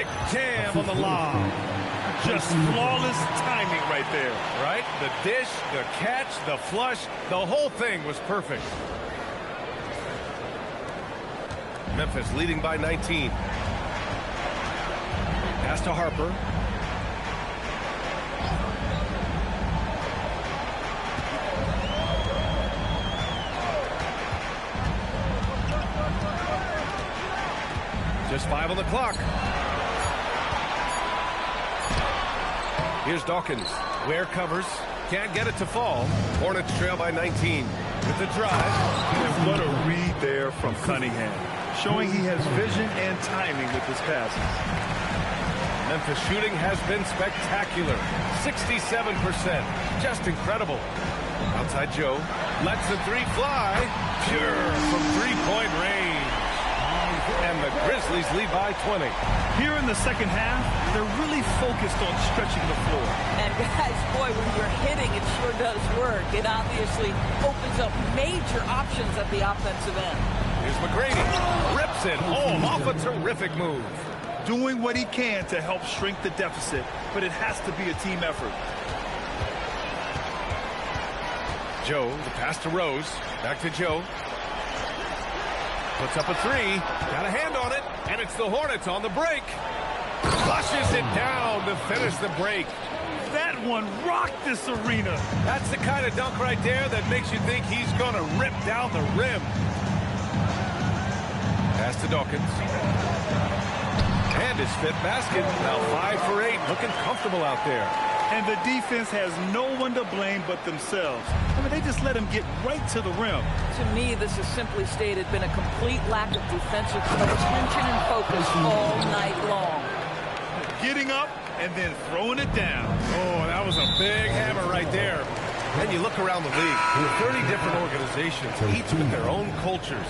Quick jam on the lob. Just flawless timing right there. Right? The dish, the catch, the flush, the whole thing was perfect. Memphis leading by 19. Pass to Harper. Just 5 on the clock. Here's Dawkins. Ware covers. Can't get it to fall. Hornets trail by 19. With the drive. And what a read there from Cunningham. Showing he has vision and timing with his passes. Memphis shooting has been spectacular. 67%. Just incredible. Outside Joe. Lets the three fly. Pure from three-point range. And the Grizzlies lead by 20. Here in the second half, they're really focused on stretching the floor. And guys, boy, when you're hitting, it sure does work. It obviously opens up major options at the offensive end. Here's McGrady. Rips it home off a terrific move. Doing what he can to help shrink the deficit, but it has to be a team effort. Joe, the pass to Rose. Back to Joe. Puts up a three. Got a hand on it. And it's the Hornets on the break. Flushes it down to finish the break. That one rocked this arena. That's the kind of dunk right there that makes you think he's going to rip down the rim. Pass to Dawkins. And his fifth basket. Now 5 for 8. Looking comfortable out there. And the defense has no one to blame but themselves. I mean, they just let him get right to the rim. To me, this has simply stated been a complete lack of defensive attention and focus all night long. Getting up and then throwing it down. Oh, that was a big hammer right there. And you look around the league, 30 different organizations, each with their own cultures.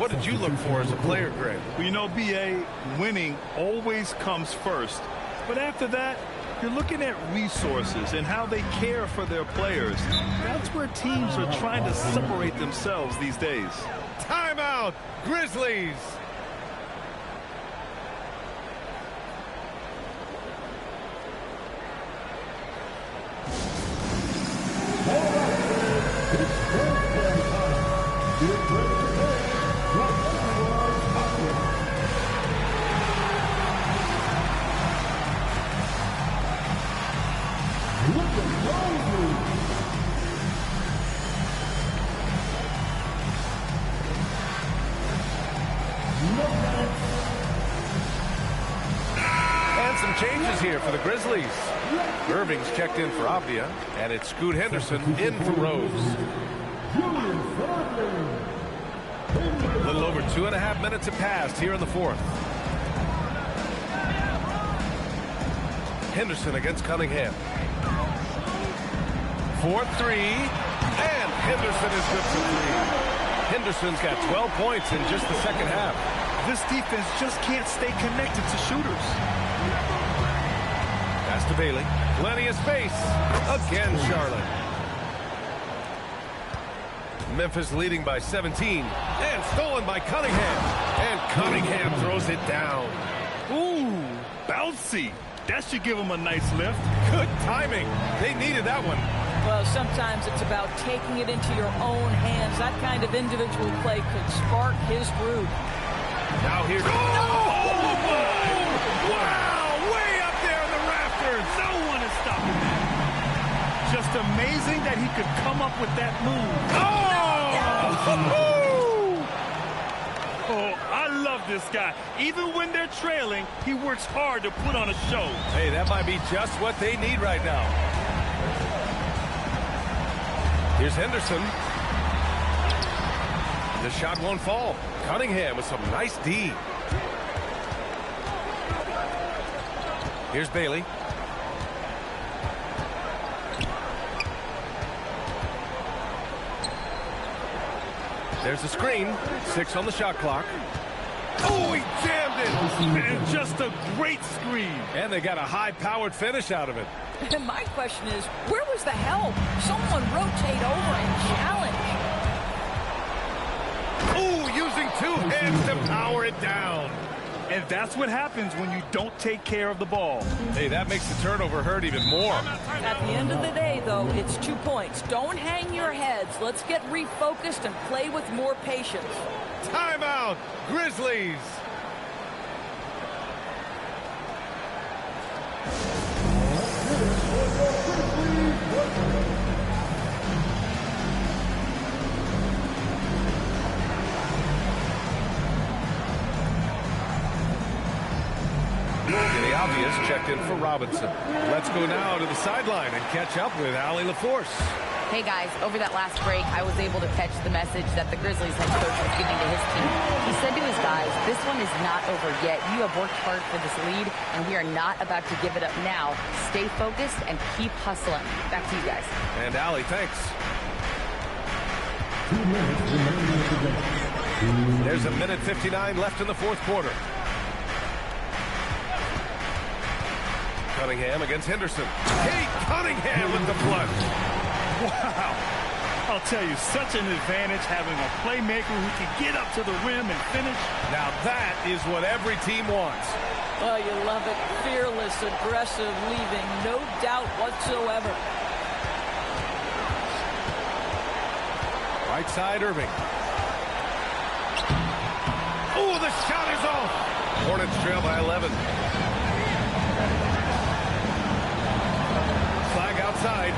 What did you look for as a player, Greg? Well, you know, B.A., winning always comes first. But after that, you're looking at resources and how they care for their players. That's where teams are trying to separate themselves these days. Timeout, Grizzlies. Some changes here for the Grizzlies. Irving's checked in for Avdia, and it's Scoot Henderson in for Rose. A little over 2.5 minutes have passed here in the fourth. Henderson against Cunningham. 4-3, and Henderson is good for 3. Henderson's got 12 points in just the second half. This defense just can't stay connected to shooters. Pass to Bailey. Plenty of space. Again, Charlotte. Memphis leading by 17. And stolen by Cunningham. And Cunningham throws it down. Ooh, bouncy. That should give him a nice lift. Good timing. They needed that one. Well, sometimes it's about taking it into your own hands. That kind of individual play could spark his group. Now here's... Oh, my! Wow! Way up there in the rafters. No one is stopping that. Just amazing that he could come up with that move. Oh, I love this guy. Even when they're trailing, he works hard to put on a show. Hey, that might be just what they need right now. Here's Henderson. The shot won't fall. Cunningham with some nice D. Here's Bailey. There's the screen. 6 on the shot clock. Oh, he jammed it. And just a great screen. And they got a high-powered finish out of it. And my question is, where was the help? Someone rotate over and challenge. Oh, using 2 hands to power it down. And that's what happens when you don't take care of the ball. Hey, that makes the turnover hurt even more. At the end of the day, though, it's 2 points. Don't hang your heads. Let's get refocused and play with more patience. Timeout, Grizzlies. The obvious checked in for Robinson. Let's go now to the sideline and catch up with Allie LaForce. Hey guys, over that last break, I was able to catch the message that the Grizzlies head coach was giving to his team. He said to his guys, this one is not over yet. You have worked hard for this lead, and we are not about to give it up now. Stay focused and keep hustling. Back to you guys. And Allie, thanks. There's a minute 59 left in the fourth quarter. Cunningham against Henderson. Cade Cunningham with the plunge. Wow. I'll tell you, such an advantage having a playmaker who can get up to the rim and finish. Now that is what every team wants. Oh, you love it. Fearless, aggressive, leaving no doubt whatsoever. Right side, Irving. Oh, the shot is off. Hornets trail by 11. Flag outside.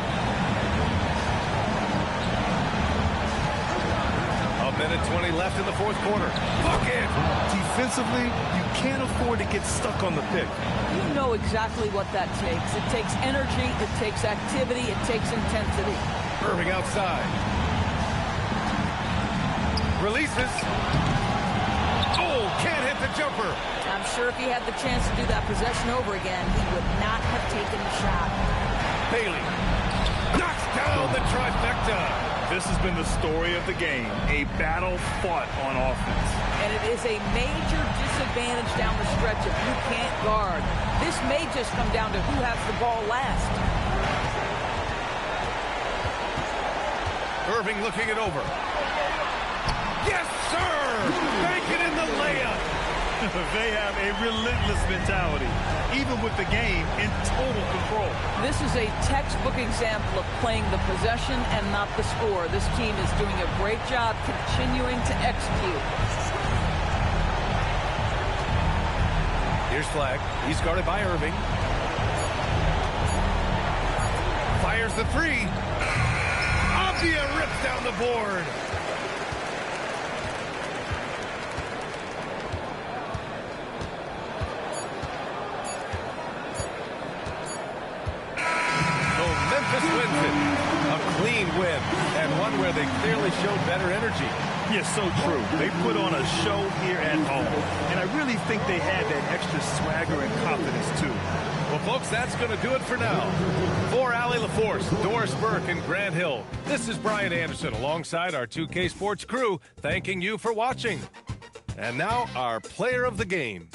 A minute 20 left in the fourth quarter. Bucket! Defensively, you can't afford to get stuck on the pick. You know exactly what that takes. It takes energy, it takes activity, it takes intensity. Irving outside. Releases. Oh, can't hit the jumper. I'm sure if he had the chance to do that possession over again, he would not have taken the shot. Bailey knocks down the trifecta. This has been the story of the game, a battle fought on offense. And it is a major disadvantage down the stretch if you can't guard. This may just come down to who has the ball last. Irving looking it over. Yes, sir! Make it in the layup. They have a relentless mentality, even with the game in total control. This is a textbook example of playing the possession and not the score. This team is doing a great job continuing to execute. Here's Flag. He's guarded by Irving. Fires the three. Avdia rips down the board. Memphis wins it. A clean win, and one where they clearly showed better energy. Yes, so true. They put on a show here at home, and I really think they had that extra swagger and confidence, too. Well, folks, that's going to do it for now. For Allie LaForce, Doris Burke, and Grant Hill, this is Brian Anderson alongside our 2K Sports crew, thanking you for watching. And now, our player of the game.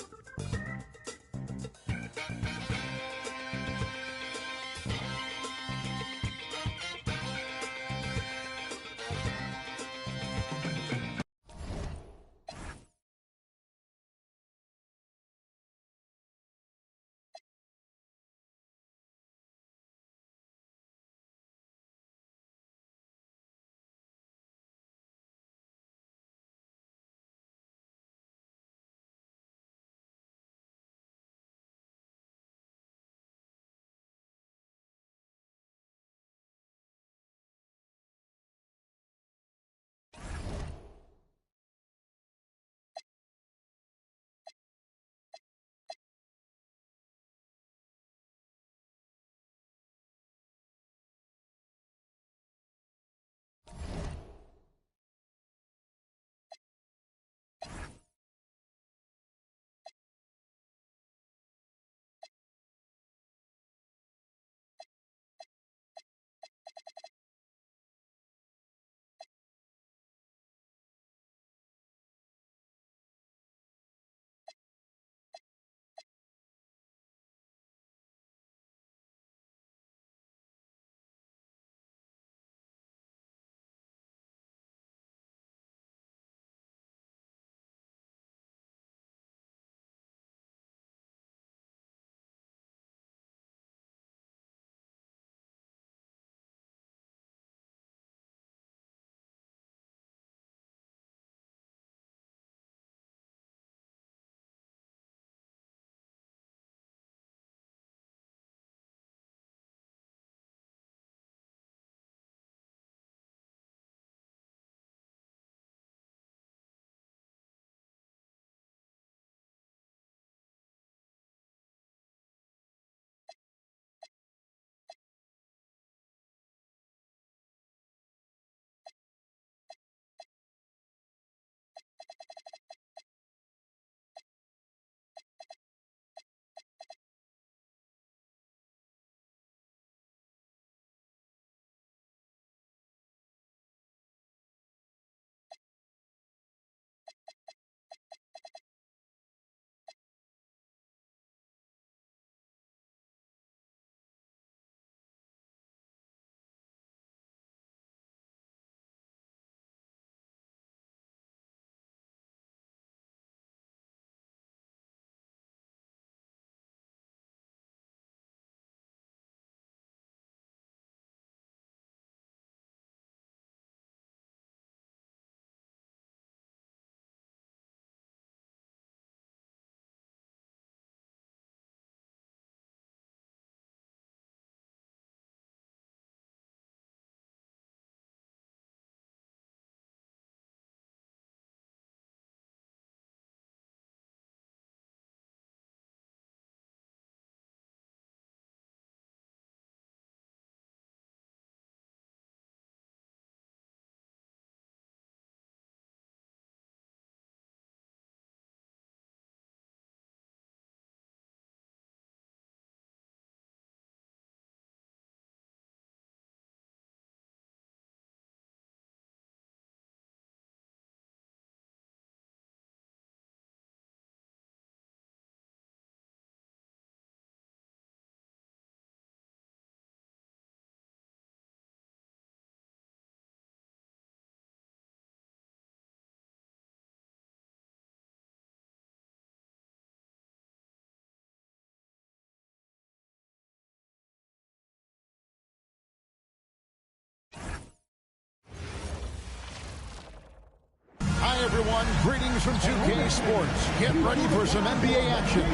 everyone. Greetings from 2K Sports. Get ready for some NBA action.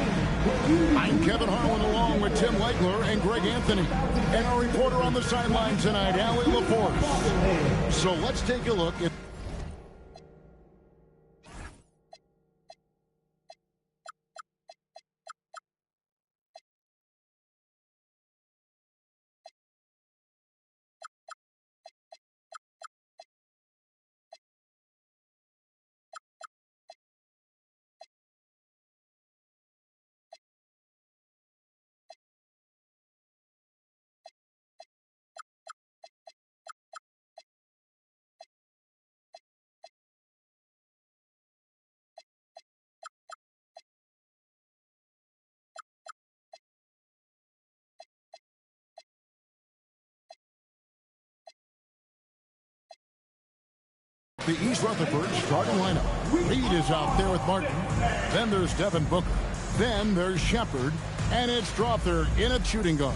I'm Kevin Harlan along with Tim Legler and Greg Anthony. And our reporter on the sideline tonight, Allie LaForce. So let's take a look at... the East Rutherford starting lineup. Reed is out there with Martin. Then there's Devin Booker. Then there's Shepard. And it's Strother in at shooting guard.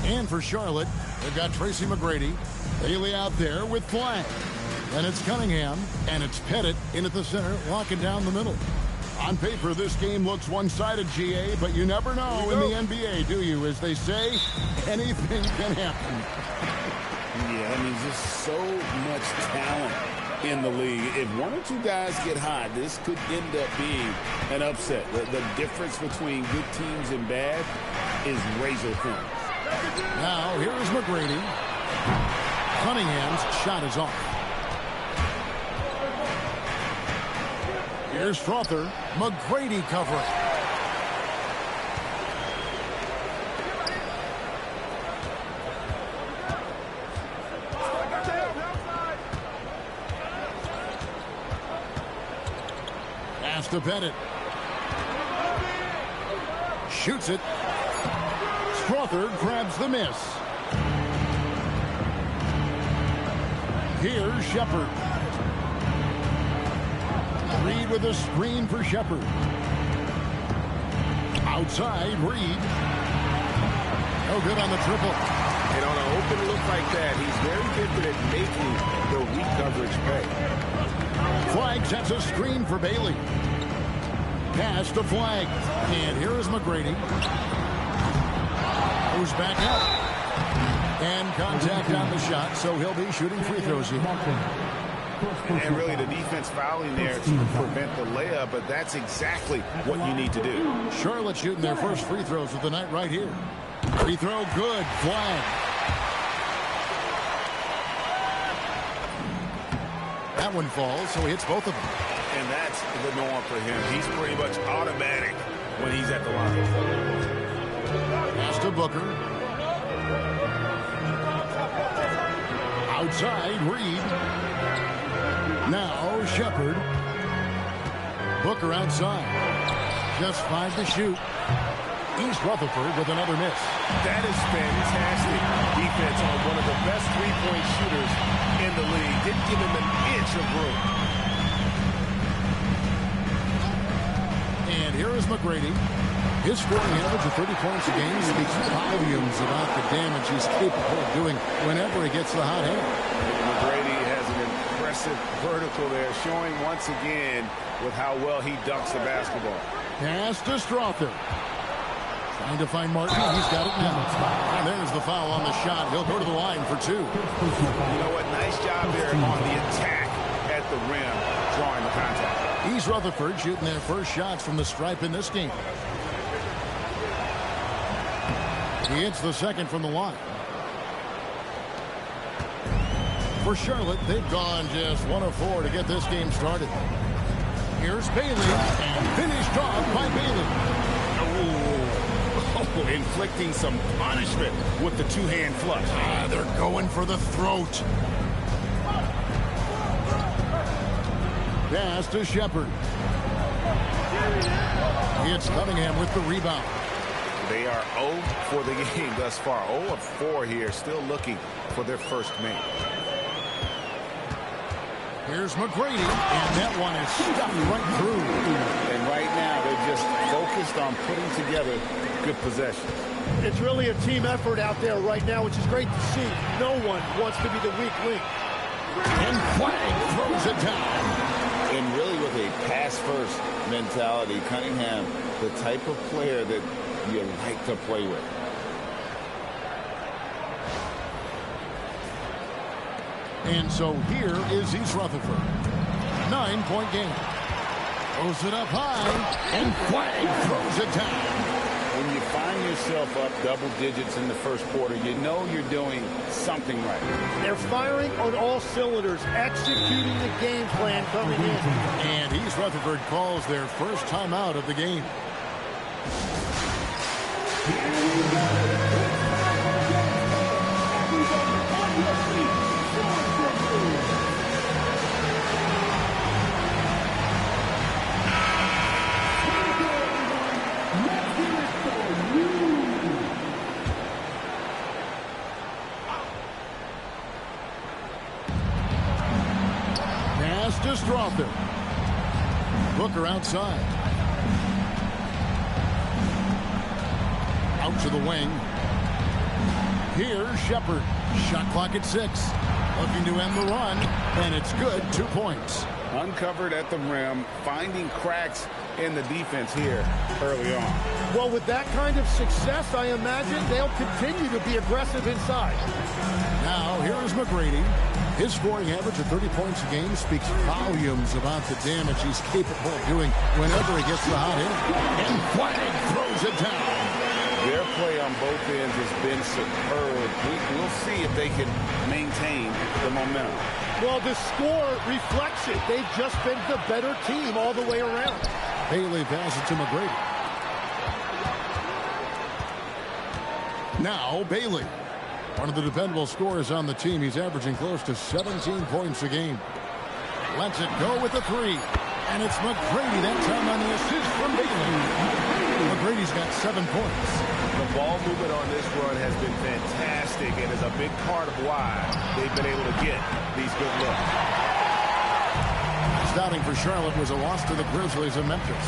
And for Charlotte, they've got Tracy McGrady. Bailey out there with Flag. Then it's Cunningham. And it's Pettit in at the center, locking down the middle. On paper, this game looks one-sided, GA, but you never know in the NBA, do you? As they say, anything can happen. Yeah, I mean, just so much talent in the league. If one or two guys get hot, this could end up being an upset. The difference between good teams and bad is razor thin. Now, here is McGrady. Cunningham's shot is off. Here's Strother. McGrady covering. Pass to Pettit. Shoots it. Strother grabs the miss. Here's Shepard. Reed with a screen for Shepard. Outside, Reed. No good on the triple. And on an open look like that, he's very gifted at making the weak coverage pay. Flag sets a screen for Bailey. Pass to Flag. And here is McGrady. Goes back up. And contact on the shot, so he'll be shooting free throws here. And really the defense fouling there to prevent the layup, but that's exactly what you need to do. Charlotte shooting their first free throws of the night right here. Free throw good. Flag. That one falls, so he hits both of them. And that's the norm for him. He's pretty much automatic when he's at the line. Pass to Booker. Outside, Reed. Now, Shepard. Booker outside. Just 5 to shoot. East Rutherford with another miss. That is fantastic defense on one of the best three-point shooters in the league. Didn't give him an inch of room. And here is McGrady. His scoring average of 30 points a game speaks volumes about the damage he's capable of doing whenever he gets the hot hand. McGrady has an impressive vertical there, showing once again with how well he dunks the basketball. Pass to Strother. Trying to find Martin. He's got it now. And there's the foul on the shot. He'll go to the line for 2. You know what? Nice job there on the attack at the rim, drawing the contact. East Rutherford shooting their first shots from the stripe in this game. He hits the second from the line. For Charlotte, they've gone just 1 of 4 to get this game started. Here's Bailey, and finished off by Bailey. Oh, inflicting some punishment with the two-hand flush. They're going for the throat. Pass to Shepard. It's Cunningham with the rebound. They are 0 for the game thus far. 0 of 4 here, still looking for their first make. Here's McGrady, and that one is stuck right through. And right now, they're just focused on putting together good possessions. It's really a team effort out there right now, which is great to see. No one wants to be the weak link. And Flag throws it down. And really with a pass-first mentality, Cunningham, the type of player that you like to play with. And so here is East Rutherford. 9-point game. Throws it up high, and Quag throws it down. When you find yourself up double digits in the first quarter, you know you're doing something right. They're firing on all cylinders, executing the game plan coming in. And East Rutherford calls their first timeout of the game. To Strother. Booker outside. Out to the wing. Here's Shepard. Shot clock at 6. Looking to end the run, and it's good. 2 points. Uncovered at the rim, finding cracks in the defense here early on. Well, with that kind of success, I imagine they'll continue to be aggressive inside. Now, here is McGrady. His scoring average of 30 points a game speaks volumes about the damage he's capable of doing whenever he gets the hot hit. And Quag throws it down. Their play on both ends has been superb. We'll see if they can maintain the momentum. Well, the score reflects it. They've just been the better team all the way around. Bailey passes to McGrady. Now Bailey. One of the dependable scorers on the team. He's averaging close to 17 points a game. Lets it go with the 3. And it's McGrady that time on the assist from Bailey. McGrady's got 7 points. The ball movement on this run has been fantastic and is a big part of why they've been able to get these good looks. Starting for Charlotte was a loss to the Grizzlies of Memphis.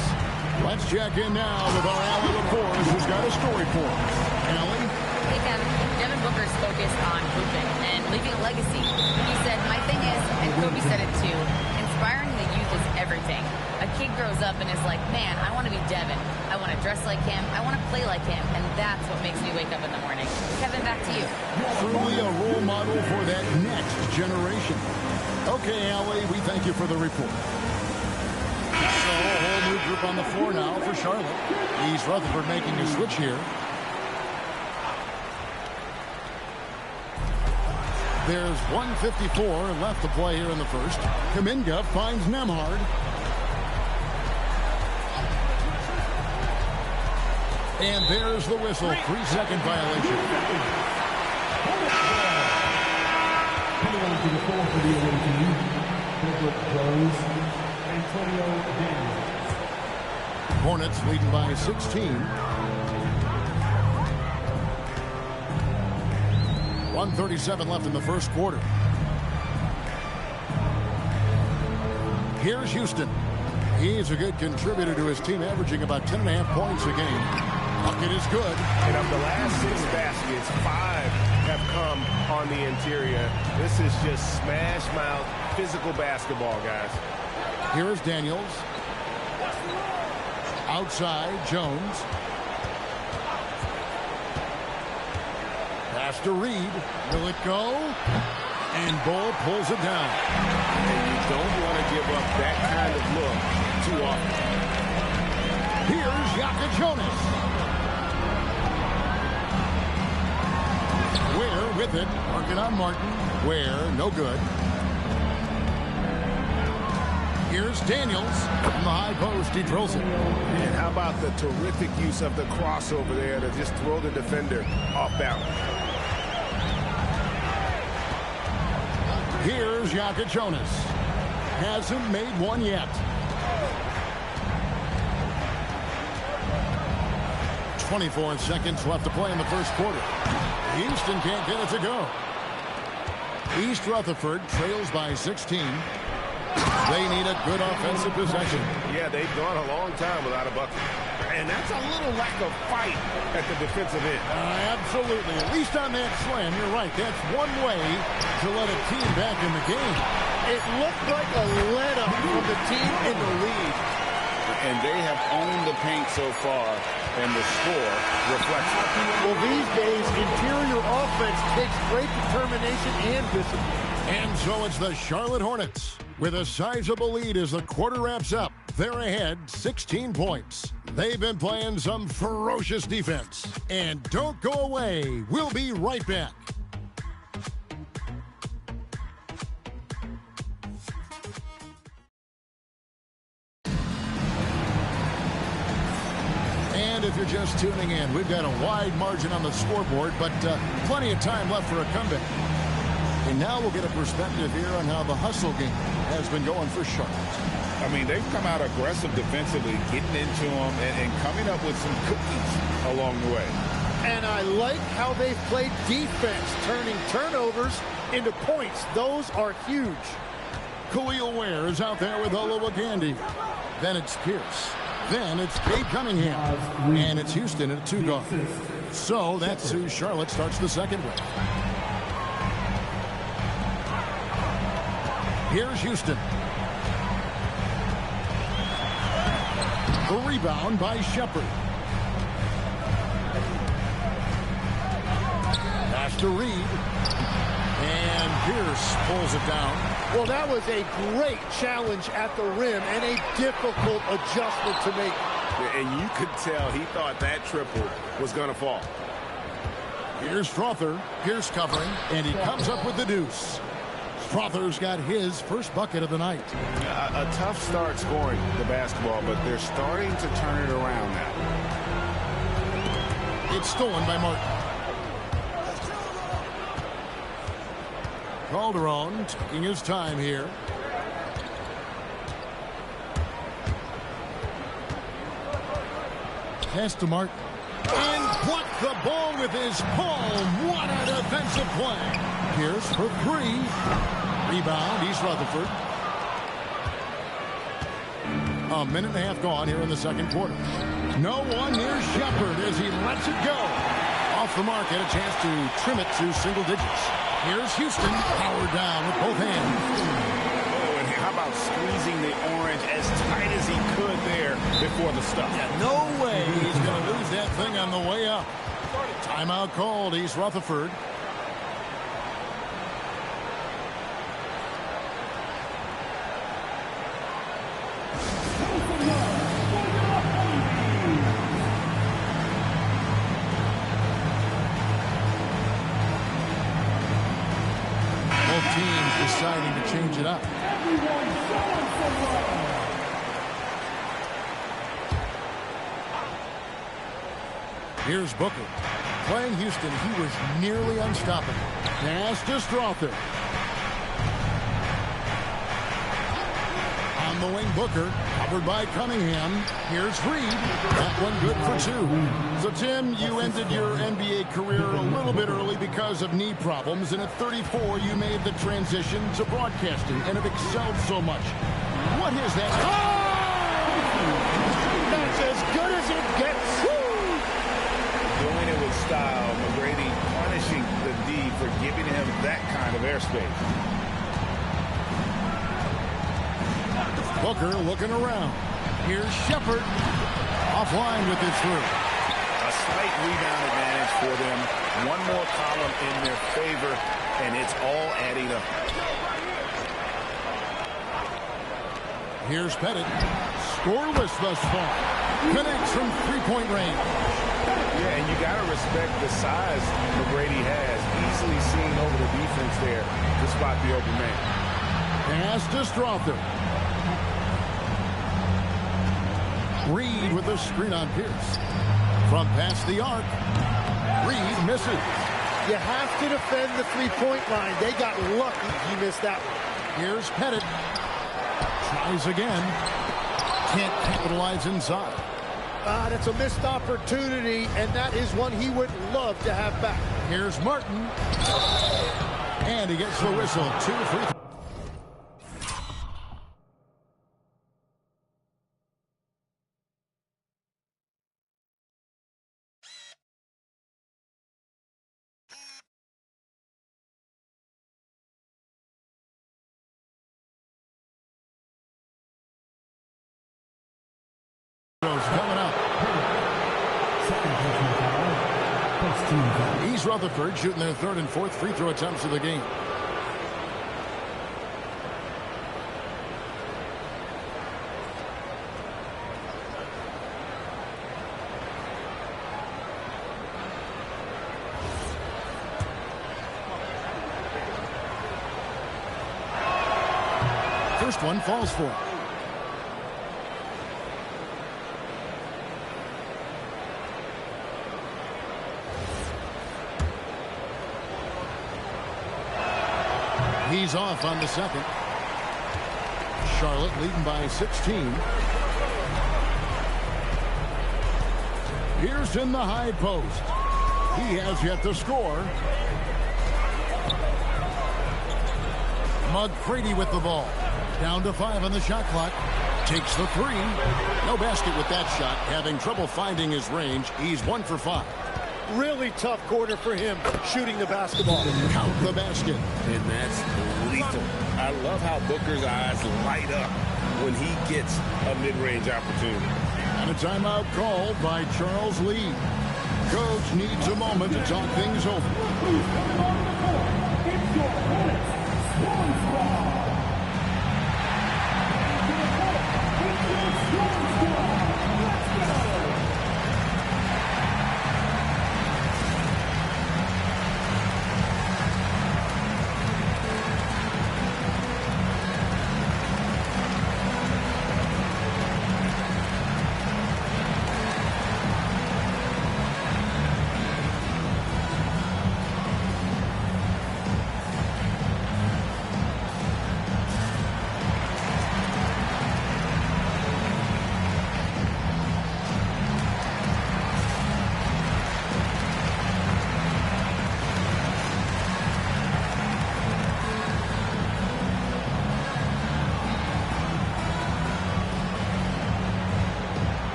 Let's check in now with our Allie LaForce, who's got a story for us. Allie? Hey, Kevin. Devin Booker's focused on hooping and leaving a legacy. He said, my thing is, and Kobe said it too, inspiring the youth is everything. A kid grows up and is like, man, I want to be Devin. I want to dress like him. I want to play like him. And that's what makes me wake up in the morning. Kevin, back to you. Truly a role model for that next generation. Okay, Allie, we thank you for the report. So a whole new group on the floor now for Charlotte. East Rutherford making a switch here. There's 1:54 left to play here in the first. Kuminga finds Nembhard. And there's the whistle. 3-second violation. To the floor for the away team. Jones, Antonio Deni. Hornets leading by 16. 1:37 left in the first quarter. Here's Houston. He's a good contributor to his team, averaging about 10.5 points a game. Bucket is good. And of the last 6 baskets, 5 have come on the interior. This is just smash mouth physical basketball, guys. Here's Daniels. Outside, Jones. Pass to Reed. Will it go? And Bull pulls it down. And you don't want to give up that kind of look too often. Here's Yaka Jonas. Ware with it. Working on Martin. Ware, no good. Here's Daniels. From the high post, he drills it. And how about the terrific use of the crossover there to just throw the defender off balance. Here's Yaka Jonas. Hasn't made one yet. 24 seconds left to play in the first quarter. Houston can't get it to go. East Rutherford trails by 16. They need a good offensive possession. Yeah, they've gone a long time without a bucket. And that's a little lack of fight at the defensive end. Absolutely. At least on that slam, you're right. That's one way to let a team back in the game. It looked like a let-up from the team in the lead. And they have owned the paint so far, and the score reflects it. Well, these days, interior offense takes great determination and discipline. And so it's the Charlotte Hornets with a sizable lead as the quarter wraps up. They're ahead 16 points. They've been playing some ferocious defense. And don't go away. We'll be right back. And if you're just tuning in, we've got a wide margin on the scoreboard, but plenty of time left for a comeback. And now we'll get a perspective here on how the hustle game has been going for Charlotte. I mean, they've come out aggressive defensively, getting into them and coming up with some cookies along the way. And I like how they've played defense, turning turnovers into points. Those are huge. Khalil Ware is out there with Olowokandi. Then it's Pierce. Then it's Cade Cunningham. And it's Houston at 2 guard. So that's who Charlotte starts the second with. Here's Houston. The rebound by Shepard. Pass to Reed. And Pierce pulls it down. Well, that was a great challenge at the rim and a difficult adjustment to make. And you could tell he thought that triple was going to fall. Here's Strother. Pierce covering. And he comes up with the deuce. Strother's got his first bucket of the night. A tough start scoring the basketball, but they're starting to turn it around now. It's stolen by Martin. Calderon taking his time here. Pass to Martin. And plucked the ball with his palm. What a defensive play. Pierce for 3. Rebound, East Rutherford. A minute and a half gone here in the second quarter. No one near Shepard as he lets it go. Off the mark, had a chance to trim it to single digits. Here's Houston, powered down with both hands. Oh, and how about squeezing the orange as tight as he could there before the stuff? Yeah, no way he's going to lose that thing on the way up. Timeout called, East Rutherford. Teams deciding to change it up. Here's Booker. Playing Houston, he was nearly unstoppable. Pass to Strother. On the wing, Booker. Covered by Cunningham. Here's Reed. That one good for 2. So, Tim, you ended your NBA career a little bit early because of knee problems, and at 34, you made the transition to broadcasting and have excelled so much. What is that? Oh! That's as good as it gets. Doing it with style. McGrady punishing the D for giving him that kind of airspace. Booker looking around. Here's Shepard. Offline with it through. A slight rebound advantage for them. One more column in their favor, and it's all adding up. Here's Pettit. Scoreless thus far. Connects from three-point range. Yeah, and you got to respect the size McGrady has. Easily seen over the defense there to spot the open man. Pass to Strother. Reed with a screen on Pierce. From past the arc. Reed misses. You have to defend the three-point line. They got lucky he missed that one. Here's Pettit. Tries again. Can't capitalize inside. That's a missed opportunity, and that is one he would love to have back. Here's Martin. And he gets the whistle. 2 free throws. Second personal foul. Plus team foul. East Rutherford shooting their third and fourth free throw attempts of the game. First one falls for him. He's off on the second. Charlotte leading by 16. Here's in the high post. He has yet to score. McGrady with the ball. Down to 5 on the shot clock. Takes the 3. No basket with that shot. Having trouble finding his range. He's 1 for 5. Really tough quarter for him shooting the basketball. Count the basket. And that's lethal. I love how Booker's eyes light up when he gets a mid-range opportunity. And a timeout called by Charles Lee. Coach needs a moment to talk things over. It's your Hornets Swan Squad. It's your Swan Squad. Let's go.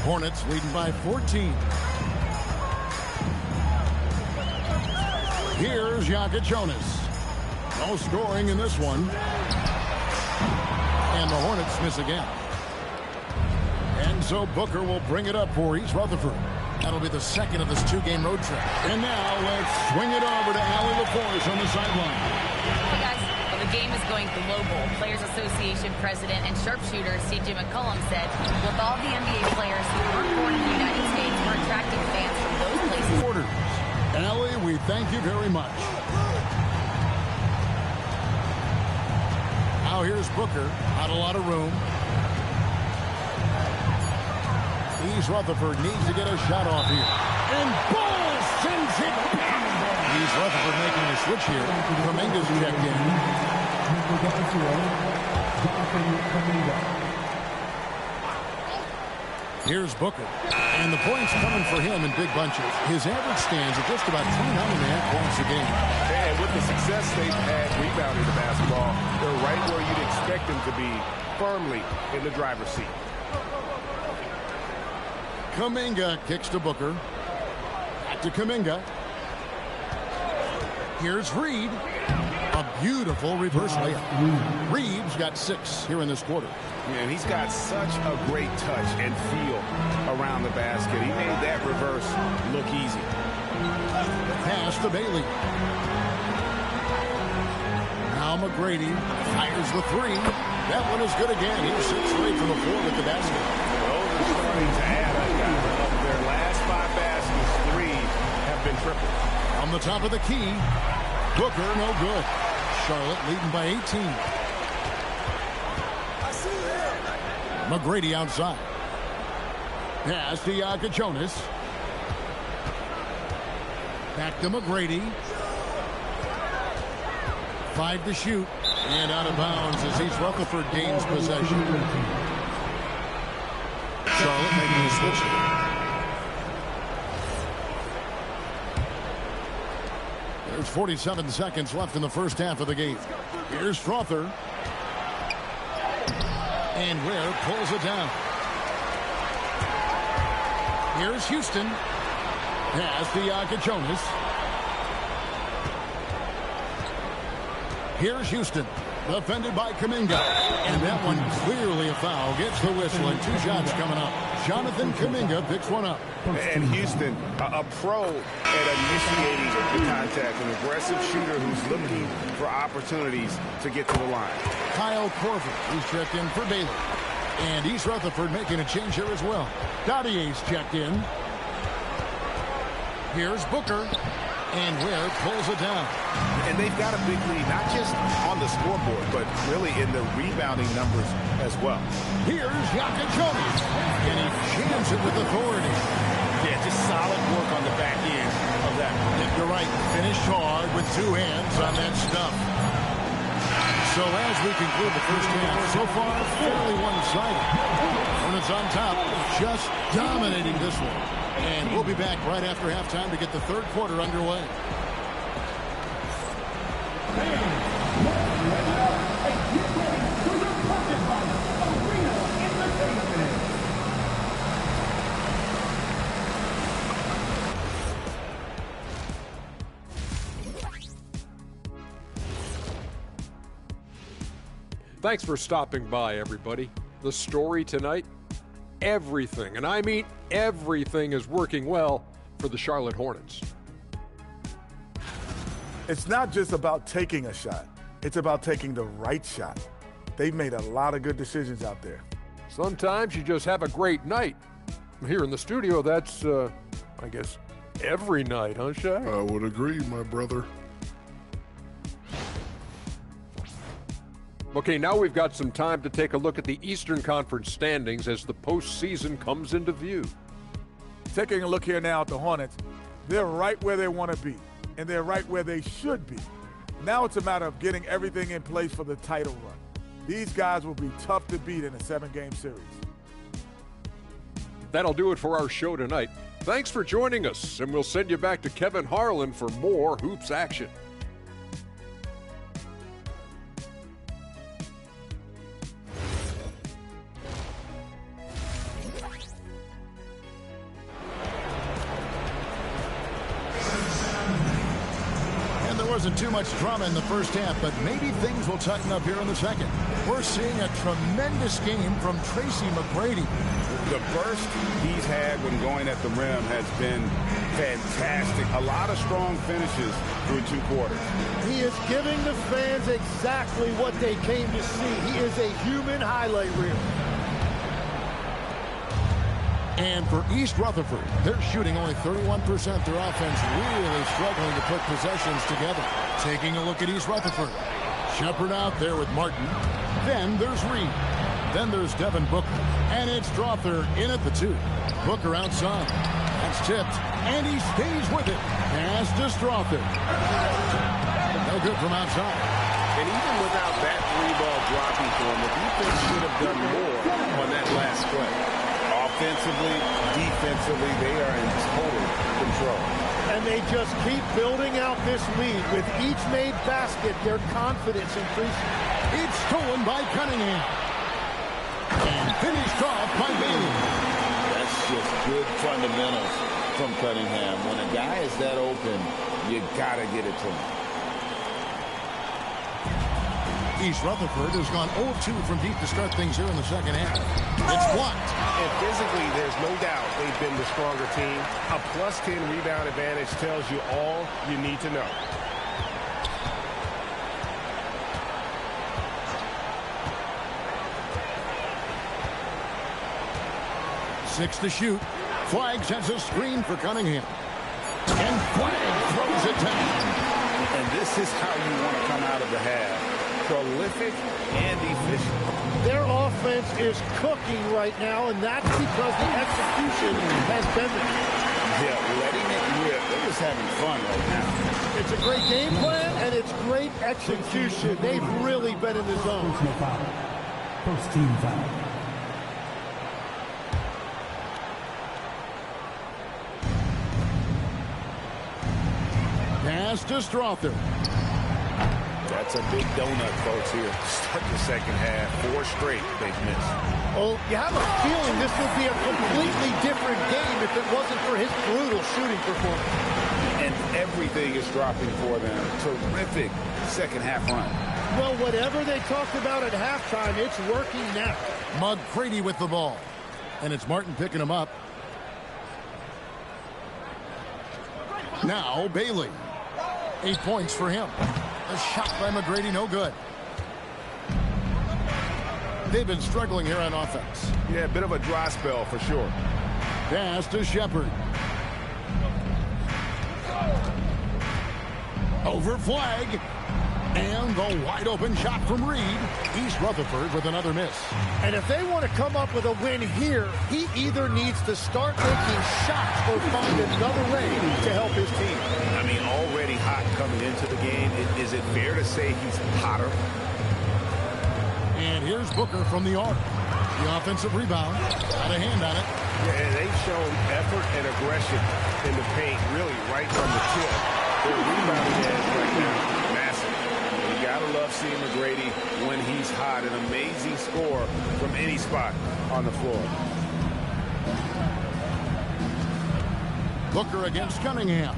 Hornets leading by 14. Here's Jonas. No scoring in this one. And the Hornets miss again. And so Booker will bring it up for East Rutherford. That'll be the second of this 2-game road trip. And now let's swing it over to Allie LaForce on the sideline. Hey guys, well, the game is going global. Players Association President and sharpshooter C.J. McCollum said, with all the NBA players who weren't born in the United States, we're attracting fans from those places. Orders. Allie, we thank you very much. Now here's Booker. Not a lot of room. East Rutherford needs to get a shot off here. And Ball sends it back. East Rutherford making a switch here. Kuminga's checked in. Here's Booker. And the points coming for him in big bunches. His average stands at just about 29.5 points a game. And with the success they've had rebounding the basketball, they're right where you'd expect them to be, firmly in the driver's seat. Kuminga kicks to Booker. Back to Kuminga. Here's Reed. A beautiful reverse layup. Reed's got 6 here in this quarter. Yeah, and he's got such a great touch and feel around the basket. He made that reverse look easy. Pass to Bailey. Now McGrady fires the 3. That one is good again. He's 6 straight from the floor with the basket. Those are starting to add up. Their last 5 baskets, 3 have been tripled. On the top of the key, Booker no good. Charlotte leading by 18. McGrady outside. Pass to Jonas. Back to McGrady. 5 to shoot. And out of bounds as East Rutherford gains possession. Charlotte making a switch. There's 47 seconds left in the first half of the game. Here's Strother. And Ware pulls it down. Here's Houston. Pass to Jonas. Here's Houston, defended by Kuminga. And that one clearly a foul. Gets the whistle and 2 shots coming up. Jonathan Kuminga picks one up. And Houston, a pro at initiating the contact, an aggressive shooter who's looking for opportunities to get to the line. Kyle Korver, who's checked in for Baylor. And East Rutherford making a change here as well. Dottier's checked in. Here's Booker. And Ware pulls it down. And they've got a big lead, not just on the scoreboard, but really in the rebounding numbers as well. Here's Yakachoni. And he jams it with authority. Yeah, just solid work on the back end of that. You're right. Finished hard with 2 hands on that stuff. So as we conclude the first half, so far, fairly one-sided. Hornets on top, just dominating this one. And we'll be back right after halftime to get the third quarter underway. Thanks for stopping by, everybody. The story tonight, everything, and I mean everything, is working well for the Charlotte Hornets. It's not just about taking a shot. It's about taking the right shot. They've made a lot of good decisions out there. Sometimes you just have a great night. Here in the studio, that's, I guess, every night, huh, Shaq? I would agree, my brother. Okay, now we've got some time to take a look at the Eastern Conference standings as the postseason comes into view. Taking a look here now at the Hornets, they're right where they want to be, and they're right where they should be. Now it's a matter of getting everything in place for the title run. These guys will be tough to beat in a 7-game series. That'll do it for our show tonight. Thanks for joining us, and we'll send you back to Kevin Harlan for more Hoops action. Wasn't too much drama in the first half, but maybe things will tighten up here in the second. We're seeing a tremendous game from Tracy McGrady. The burst he's had when going at the rim has been fantastic. A lot of strong finishes through 2 quarters. He is giving the fans exactly what they came to see. He is a human highlight reel. And for East Rutherford, they're shooting only 31%. Their offense really struggling to put possessions together. Taking a look at East Rutherford. Shepard out there with Martin. Then there's Reed. Then there's Devin Booker. And it's Strother in at the 2. Booker outside. That's tipped. And he stays with it. Pass to Strother. No good from outside. And even without that 3-ball dropping for him, the defense should have done more on that last play. Offensively, defensively, they are in total control. And they just keep building out this lead. With each made basket, their confidence increases. It's stolen by Cunningham. And finished off by Bailey. That's just good fundamentals from Cunningham. When a guy is that open, you got to get it to him. East Rutherford has gone 0-2 from deep to start things here in the second half. It's blocked. And physically, there's no doubt they've been the stronger team. A +10 rebound advantage tells you all you need to know. Six to shoot. Flag sends a screen for Cunningham. And Flag throws it down. And this is how you want to come out of the half. Prolific and efficient. Their offense is cooking right now, and that's because the execution has been there. Yeah, letting it rip. They're just having fun right now. It's a great game plan, and it's great execution. They've really been in the zone. First team foul. Pass to Strother. That's a big donut, folks, here. Start the second half. 4 straight they've missed. Oh, you have a feeling this would be a completely different game if it wasn't for his brutal shooting performance. And and everything is dropping for them. Terrific second half run. Well, whatever they talked about at halftime, it's working now. McGrady with the ball. And it's Martin picking him up. Now Bailey. 8 points for him. A shot by McGrady, no good. They've been struggling here on offense. Yeah, a bit of a dry spell for sure. Pass to Shepard. Over flag. And the wide open shot from Reed. East Rutherford with another miss. And if they want to come up with a win here, he either needs to start making shots or find another way to help his team. I mean, already hot coming into the game. Is it fair to say he's hotter? And here's Booker from the arc. The offensive rebound. Got a hand on it. Yeah, and they've shown effort and aggression in the paint, really right from the tip. Their rebounding edge right now, massive. You gotta love seeing McGrady when he's hot. An amazing score from any spot on the floor. Booker against Cunningham.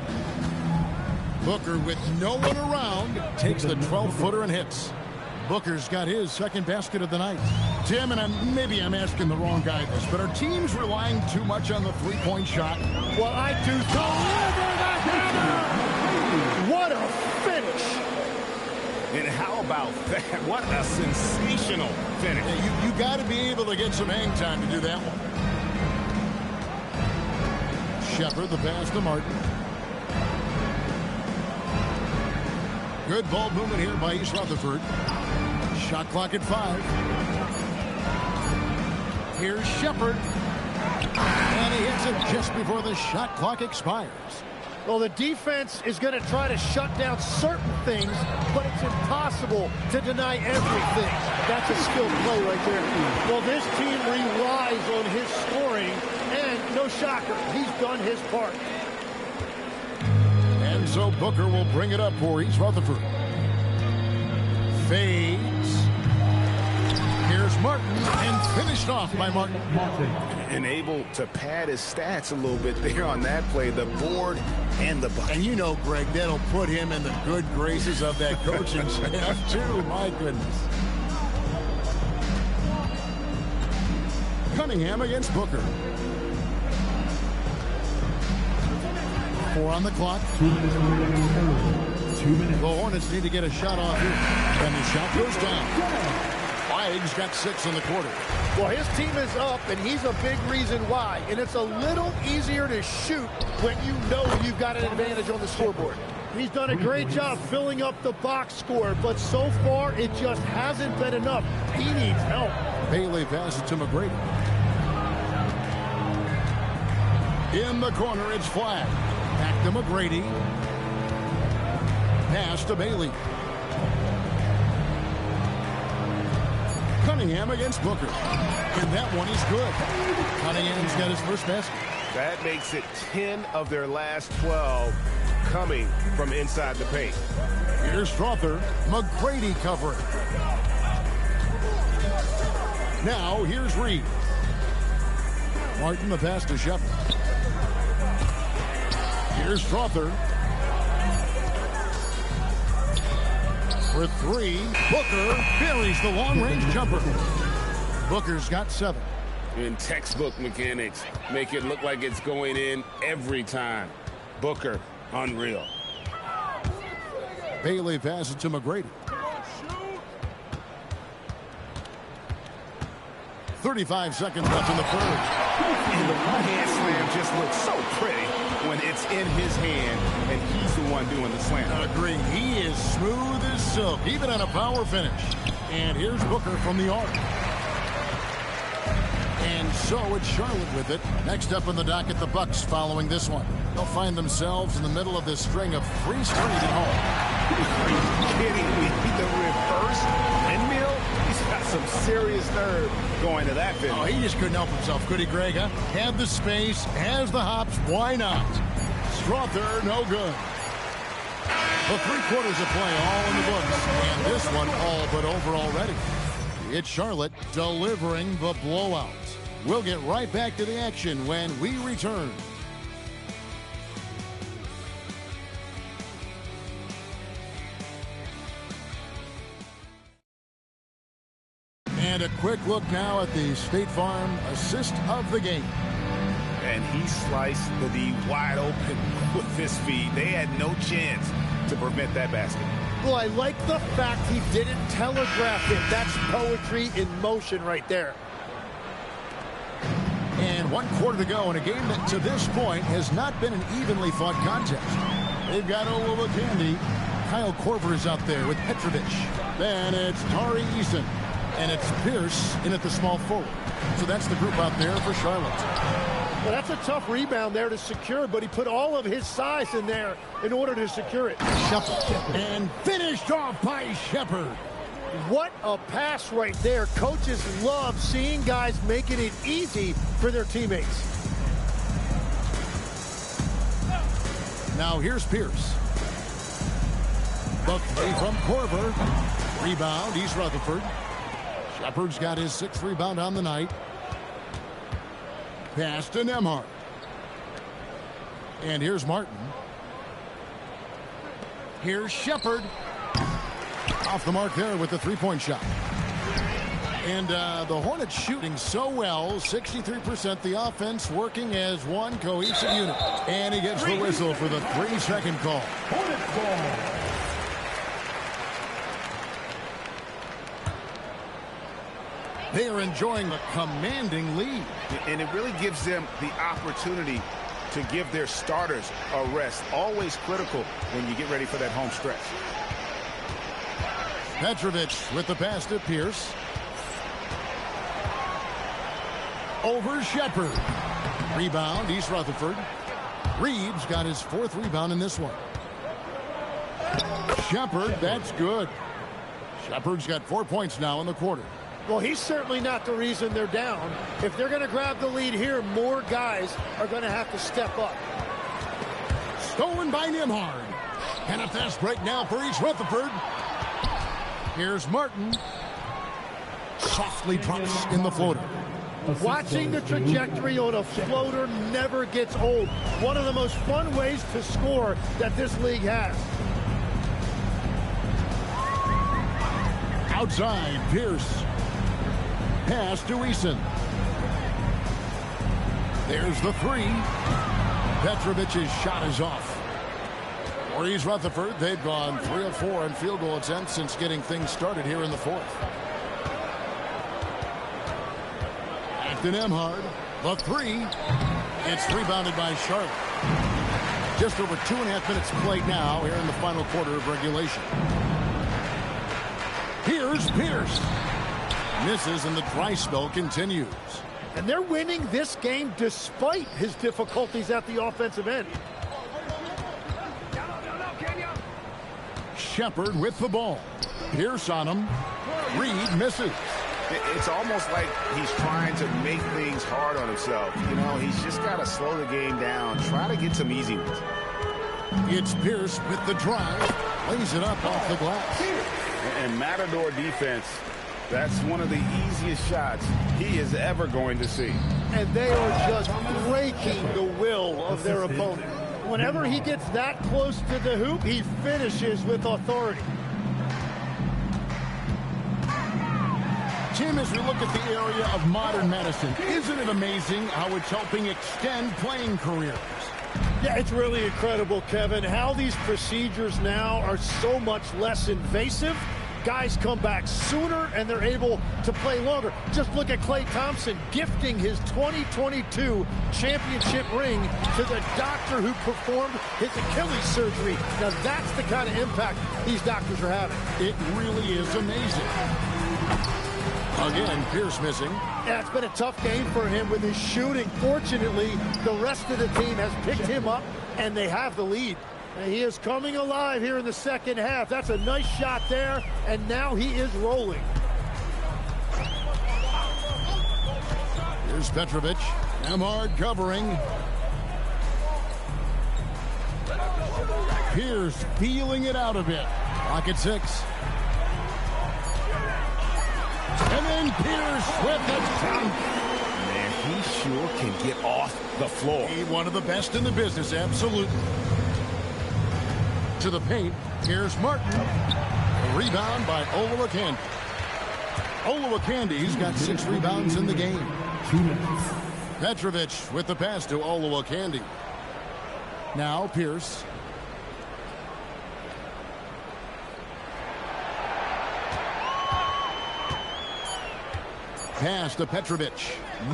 Booker with no one around takes the 12-footer and hits. Booker's got his second basket of the night. Tim, and maybe I'm asking the wrong guy this, but are teams relying too much on the three-point shot? Well, I do. Deliver the hammer! What a finish! And how about that? What a sensational finish. Yeah, you got to be able to get some hang time to do that one. Shepard, the pass to Martin. Good ball movement here by East Rutherford. Shot clock at 5. Here's Shepard. And he hits it just before the shot clock expires. Well, the defense is going to try to shut down certain things, but it's impossible to deny everything. That's a skilled play right there. Well, this team relies on his scoring, and no shocker, he's done his part. And so Booker will bring it up for East Rutherford. Fades. Here's Martin, and finished off by Martin. And able to pad his stats a little bit there on that play, the board and the bucket. And you know, Greg, that'll put him in the good graces of that coaching staff, too. My goodness. Cunningham against Booker. 4 on the clock. 2 minutes remaining. 2 minutes. The Hornets need to get a shot off here. And the shot goes down. Flag's got 6 in the quarter. Well, his team is up, and he's a big reason why. And it's a little easier to shoot when you know you've got an advantage on the scoreboard. He's done a great job filling up the box score, but so far it just hasn't been enough. He needs help. Bailey passes to McGrady. In the corner, it's Flag. Back to McGrady. Pass to Bailey. Cunningham against Booker. And that one is good. Cunningham's got his first basket. That makes it 10 of their last 12 coming from inside the paint. Here's Strother. McGrady covering. Now here's Reed. Martin, the pass to Shepard. Here's Strother. For 3, Booker buries the long-range jumper. Booker's got 7. In textbook mechanics, make it look like it's going in every time. Booker, unreal. Bailey passes to McGrady. 35 seconds left in the third. And the hand slam just looks so pretty when it's in his hand and he's the one doing the slam. Agree. He is smooth as silk, even on a power finish. And here's Booker from the arc. And so it's Charlotte with it. Next up on the docket, the Bucks following this one. They'll find themselves in the middle of this string of 3 straight at home. Are you kidding me? The reverse windmill? He's got some serious nerve going to that finish. Oh, he just couldn't help himself, could he, Greg? Huh? Had the space, has the hops, why not? Strother, no good. Well, 3 quarters of play all in the books. And this one all but over already. It's Charlotte delivering the blowout. We'll get right back to the action when we return. And a quick look now at the State Farm assist of the game. And he sliced the D wide open with his feet. They had no chance to prevent that basket. Well, I like the fact he didn't telegraph it. That's poetry in motion right there. And 1 quarter to go in a game that to this point has not been an evenly fought contest. They've got Olowokandi. Kyle Korver is out there with Petrovic. Then it's Tari Eason. And it's Pierce in at the small forward. So that's the group out there for Charlotte. Well, that's a tough rebound there to secure, but he put all of his size in there in order to secure it. Shepard. And finished off by Shepard. What a pass right there. Coaches love seeing guys making it easy for their teammates. Now here's Pierce. The three from Korver. Rebound, East Rutherford. Shepard's got his 6th rebound on the night. Pass to Nembhard. And here's Martin. Here's Shepard. Off the mark there with the 3-point shot. And the Hornets shooting so well, 63%. The offense working as one cohesive unit. And he gets the whistle for the 3-second call. Hornets ball. They are enjoying a commanding lead. And it really gives them the opportunity to give their starters a rest. Always critical when you get ready for that home stretch. Petrovic with the pass to Pierce. Over Shepard. Rebound, East Rutherford. Reeves got his 4th rebound in this one. Shepard, that's good. Shepard's got 4 points now in the quarter. Well, he's certainly not the reason they're down. If they're going to grab the lead here, more guys are going to have to step up. Stolen by Nembhard. And a fast break now for East Rutherford. Here's Martin. Softly drops in the floater. Watching the trajectory on a floater never gets old. One of the most fun ways to score that this league has. Outside, Pierce. Pass to Eason. There's the 3. Petrovic's shot is off. For East Rutherford, they've gone 3 of 4 in field goal attempts since getting things started here in the 4th. Back to Nembhard. The 3. It's rebounded by Charlotte. Just over 2.5 minutes played now here in the final quarter of regulation. Here's Pierce. Misses and the dry spell continues. And they're winning this game despite his difficulties at the offensive end. Shepard with the ball. Pierce on him. Reed misses. It's almost like he's trying to make things hard on himself. You know, he's just got to slow the game down. Try to get some easy ones. It's Pierce with the drive. Lays it up off the glass. And Matador defense, that's one of the easiest shots he is ever going to see. And they are just breaking the will of their opponent. Whenever he gets that close to the hoop, he finishes with authority. Tim, as we look at the area of modern medicine, isn't it amazing how it's helping extend playing careers? Yeah, it's really incredible, Kevin, how these procedures now are so much less invasive. Guys come back sooner and they're able to play longer. Just look at Klay Thompson gifting his 2022 championship ring to the doctor who performed his Achilles surgery. Now that's the kind of impact these doctors are having. It really is amazing. Again, Pierce missing. Yeah, it's been a tough game for him with his shooting. Fortunately, the rest of the team has picked him up and they have the lead. And he is coming alive here in the second half. That's a nice shot there, and now he is rolling. Here's Petrovic. Nembhard covering. Pierce feeling it out a bit. Pocket 6. And then Pierce with the jump. Man, he sure can get off the floor. He's one of the best in the business, absolutely. To the paint, here's Martin. A rebound by Olowokandi. Olowokandie's got 6 rebounds in the game. Petrovic with the pass to Olowokandie. Now Pierce. Pass to Petrovic.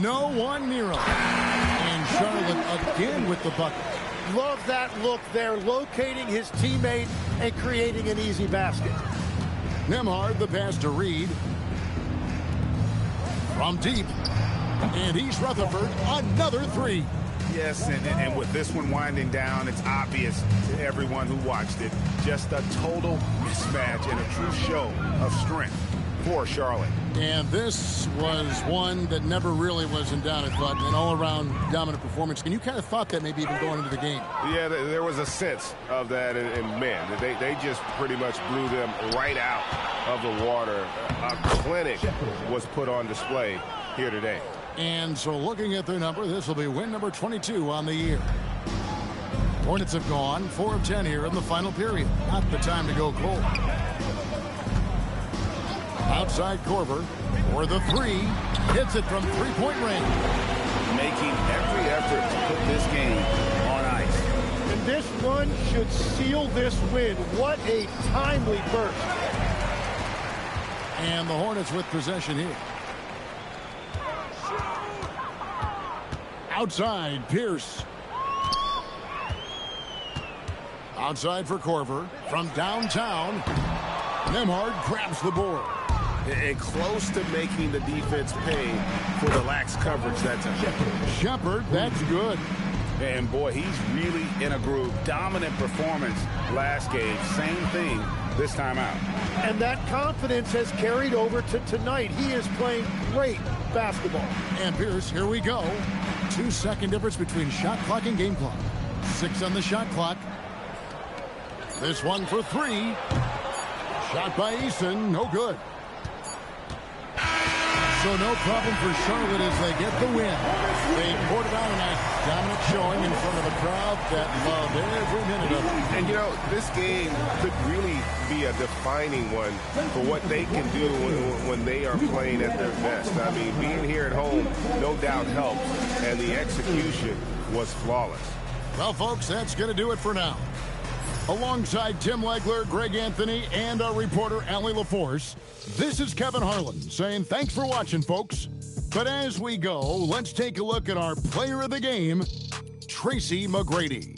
No one near him. And Charlotte again with the bucket. Love that look there, locating his teammate and creating an easy basket. Nembhard the pass to Reed. From deep. And East Rutherford, another 3. Yes, and with this one winding down, it's obvious to everyone who watched it. Just a total mismatch and a true show of strength for Charlotte. And this was one that never really was in doubt, I thought, an all-around dominant performance. And you kind of thought that maybe even going into the game. Yeah, there was a sense of that, and man, they just pretty much blew them right out of the water. A clinic was put on display here today. And so looking at their number, this will be win number 22 on the year. Hornets have gone 4 of 10 here in the final period. Not the time to go cold. Outside Korver for the 3. Hits it from 3-point range. Making every effort to put this game on ice. And this run should seal this win. What a timely burst. And the Hornets with possession here. Outside, Pierce. Outside for Korver. From downtown, Nembhard grabs the board. And close to making the defense pay for the lax coverage that time. Shepard, that's good. And boy, he's really in a groove. Dominant performance last game. Same thing this time out. And that confidence has carried over to tonight. He is playing great basketball. And Pierce, here we go. 2-second difference between shot clock and game clock. 6 on the shot clock. This one for 3. Shot by Eason, no good. So no problem for Charlotte as they get the win. They poured it on a nice dominant showing in front of a crowd that loved every minute of it. And you know, this game could really be a defining one for what they can do when they are playing at their best. I mean, being here at home no doubt helps, and the execution was flawless. Well, folks, that's going to do it for now. Alongside Tim Legler, Greg Anthony, and our reporter, Allie LaForce, this is Kevin Harlan saying thanks for watching, folks. But as we go, let's take a look at our player of the game, Tracy McGrady.